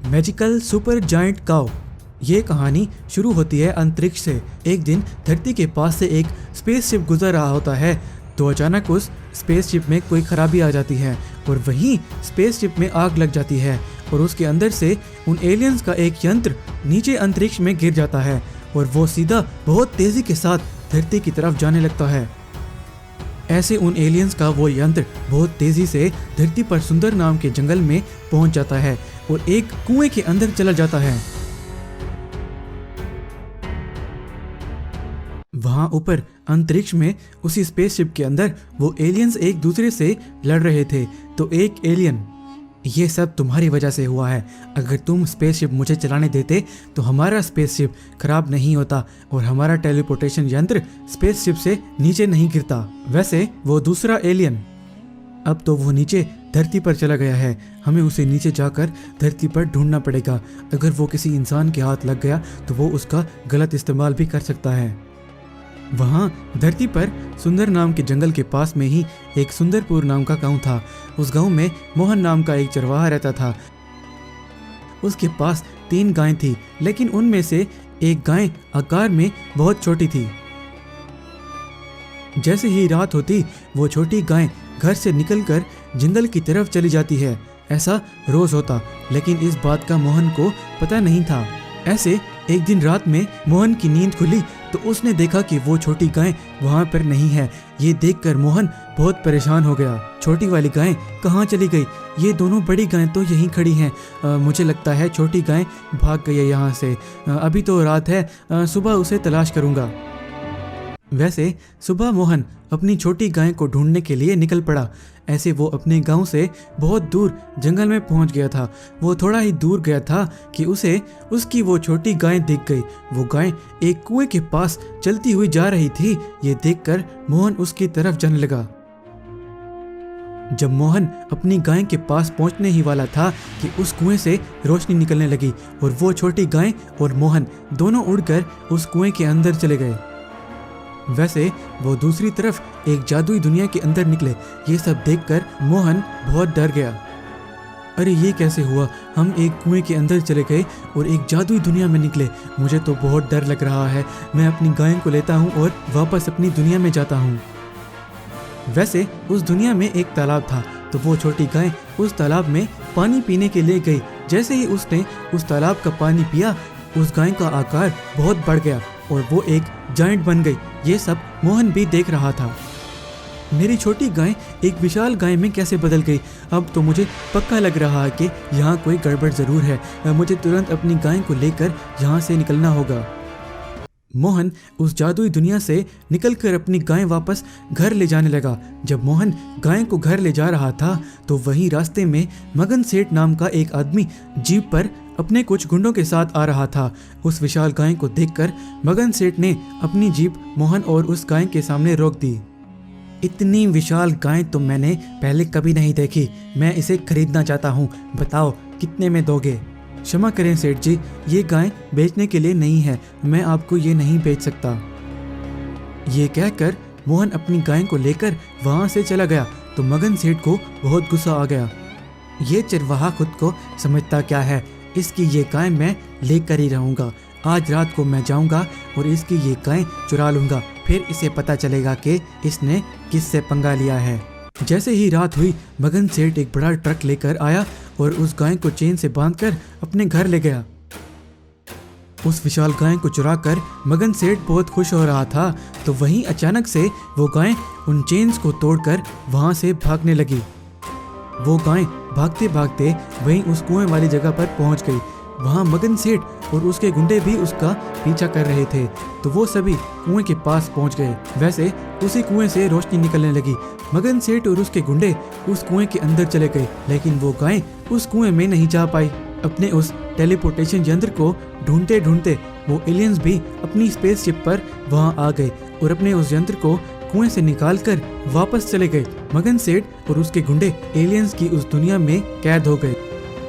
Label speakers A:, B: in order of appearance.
A: Magical super giant cow. ये कहानी शुरू होती है अंतरिक्ष से। एक दिन धरती के पास से एक स्पेसशिप गुजर रहा होता है तो अचानक उस स्पेसशिप में कोई खराबी आ जाती है और वहीं स्पेसशिप में आग लग जाती है और उसके अंदर से उन एलियंस का एक यंत्र नीचे अंतरिक्ष में गिर जाता है और वो सीधा बहुत तेजी के साथ धरती की तरफ जाने लगता है। ऐसे उन एलियंस का वो यंत्र बहुत तेजी से धरती पर सुंदर नाम के जंगल में पहुंच जाता है और एक कुएं के अंदर चला जाता है। वहां ऊपर अंतरिक्ष में उसी स्पेसशिप के अंदर वो एलियंस एक दूसरे से लड़ रहे थे तो एक एलियन, ये सब तुम्हारी वजह से हुआ है। अगर तुम स्पेसशिप मुझे चलाने देते तो हमारा स्पेसशिप खराब नहीं होता और हमारा टेलीपोर्टेशन यंत्र स्पेसशिप से नीचे नहीं गिरता। वैसे वो दूसरा एलियन, अब तो वो नीचे धरती पर चला गया है। हमें उसे नीचे जाकर धरती पर ढूंढना पड़ेगा। अगर वो किसी इंसान के हाथ लग गया तो वो उसका गलत इस्तेमाल भी कर सकता है। वहाँ धरती पर सुंदर नाम के जंगल के पास में ही एक सुंदरपुर नाम का गांव था। उस गांव में मोहन नाम का एक चरवाहा रहता था। उसके पास 3 गायें थी, लेकिन उनमें से एक गाय आकार में बहुत छोटी थी। जैसे ही रात होती वो छोटी गाय घर से निकलकर जंगल की तरफ चली जाती है। ऐसा रोज होता, लेकिन इस बात का मोहन को पता नहीं था। ऐसे एक दिन रात में मोहन की नींद खुली तो उसने देखा कि वो छोटी गाय वहां पर नहीं है। ये देखकर मोहन बहुत परेशान हो गया। छोटी वाली गाय कहाँ चली गई? ये दोनों बड़ी गायें तो यहीं खड़ी हैं। मुझे लगता है छोटी गाय भाग गई है यहाँ से। अभी तो रात है, सुबह उसे तलाश करूँगा। वैसे सुबह मोहन अपनी छोटी गाय को ढूंढने के लिए निकल पड़ा। ऐसे वो अपने गांव से बहुत दूर जंगल में पहुंच गया था। वो थोड़ा ही दूर गया था कि उसे उसकी वो छोटी गाय दिख गई। वो गाय एक कुएं के पास चलती हुई जा रही थी। ये देखकर मोहन उसकी तरफ जाने लगा। जब मोहन अपनी गाय के पास पहुंचने ही वाला था कि उस कुएं से रोशनी निकलने लगी और वो छोटी गाय और मोहन दोनों उड़कर उस कुएं के अंदर चले गए। वैसे वो दूसरी तरफ एक जादुई दुनिया के अंदर निकले। ये सब देखकर मोहन बहुत डर गया। अरे ये कैसे हुआ? हम एक कुएं के अंदर चले गए और एक जादुई दुनिया में निकले। मुझे तो बहुत डर लग रहा है। मैं अपनी गाय को लेता हूँ और वापस अपनी दुनिया में जाता हूँ। वैसे उस दुनिया में एक तालाब था तो वो छोटी गाय उस तालाब में पानी पीने के लिए गई। जैसे ही उसने उस तालाब का पानी पिया, उस गाय का आकार बहुत बढ़ गया और वो एक जायंट बन गई। ये सब मोहन भी देख रहा था। मेरी छोटी गाय एक विशाल गाय में कैसे बदल गई? अब तो मुझे पक्का लग रहा है कि यहाँ कोई गड़बड़ जरूर है। मुझे तुरंत अपनी गाय को लेकर यहाँ से निकलना होगा। मोहन उस जादुई दुनिया से निकलकर अपनी गाय वापस घर ले जाने लगा। जब मोहन गाय को घर ले जा रहा था तो वहीं रास्ते में मगन सेठ नाम का एक आदमी जीप पर अपने कुछ गुंडों के साथ आ रहा था। उस विशाल गाय को देखकर मगन सेठ ने अपनी जीप मोहन और उस गाय के सामने रोक दी। इतनी विशाल गाय तो मैंने पहले कभी नहीं देखी। मैं इसे खरीदना चाहता हूँ। बताओ कितने में दोगे? क्षमा करें सेठ जी, ये गाय बेचने के लिए नहीं है। मैं आपको ये नहीं बेच सकता। ये कहकर मोहन अपनी गाय को लेकर वहां से चला गया तो मगन सेठ को बहुत गुस्सा आ गया। ये चरवाहा खुद को समझता क्या है? इसकी ये गाय मैं लेकर ही रहूंगा। आज रात को मैं जाऊंगा और इसकी ये गाय चुरा लूंगा। फिर इसे पता चलेगा कि इसने किससे पंगा लिया है। जैसे ही रात हुई, मगन सेठ एक बड़ा ट्रक लेकर आया और उस गाय को चेन से बांधकर अपने घर ले गया। उस विशाल गाय को चुराकर मगन सेठ बहुत खुश हो रहा था तो वहीं अचानक से वो गाय उन चेन्स को तोड़कर वहां से भागने लगी। वो गाय भागते भागते वहीं उस कुएं वाली जगह पर पहुंच गई। वहां मगन सेठ और उसके गुंडे भी उसका पीछा कर रहे थे तो वो सभी कुएं के पास पहुंच गए। वैसे उसी कुएं से रोशनी निकलने लगी। मगन सेठ और उसके गुंडे उस कुएं के अंदर चले गए, लेकिन वो गाय उस कुएं में नहीं जा पाई। अपने उस टेलीपोर्टेशन यंत्र को ढूंढते ढूंढते वो एलियंस भी अपनी स्पेसशिप पर वहां आ गए और अपने उस यंत्र को कुएं से निकालकर वापस चले गए। मगन सेठ और उसके गुंडे एलियंस की उस दुनिया में कैद हो गए।